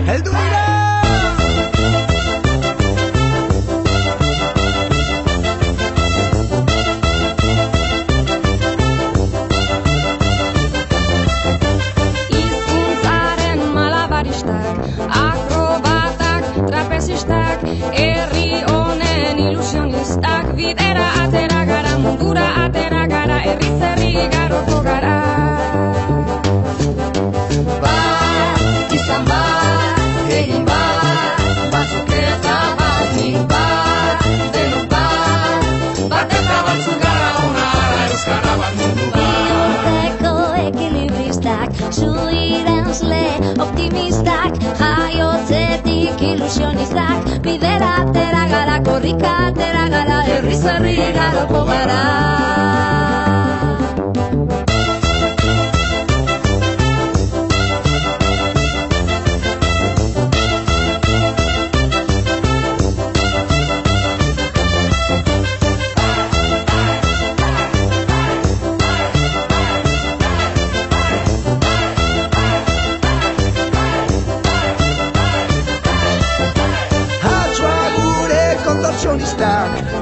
heldu dira. Hizkuntzaren malabaristak, akrobatak, trapezistak, herri honen ilusionistak, bidera atera gara, mundura atera gara, herriz herri igaroko gara. Bat, izan bat, egin bat, batzuk eta batzuk bat, denok bat, bat eta batzuk gara onara, euskara bat mundu bat. Bihurtzeko ekilibristak, zuidenzle optimistak, jaiotzetik ilusionistak, bidera atera gara, korrika atera gara, herriz herri igaroko gara.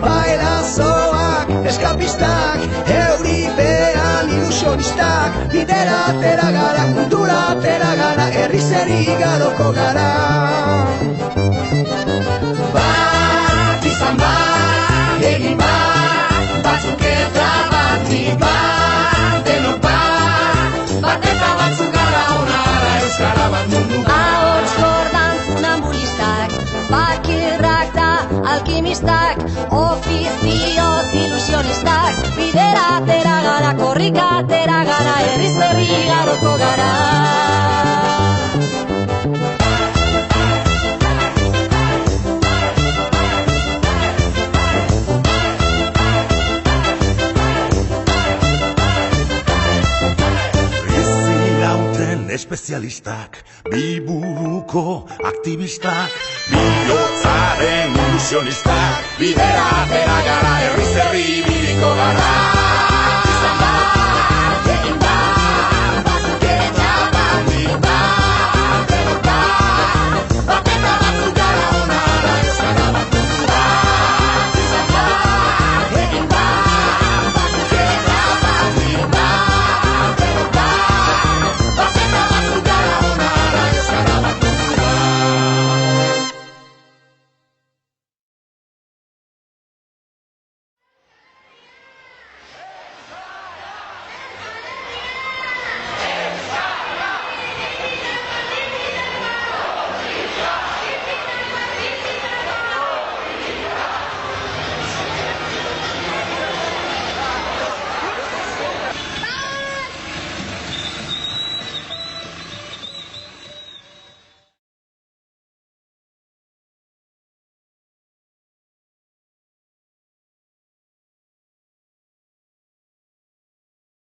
Bailazoak, eskapistak, euripean ilusionistak, bidera atera gara, kultura atera gara, herriz herri igaroko gara. Bat, izan bat, egin bat, batzuk eta batzuk bat, denok bat, bat eta batzuk gara onara, euskara bat mundu bat. Ahots gordan funambulistak, bakirrak da alkimistak, ofizioz ilusionistak, bidera atera gara, korrika atera gara, herriz herri igaroko gara. Espezialistak, biburuko aktivistak, bihotzaren ilusionistak, bidera atera gara, herriz herri ibiliko gara.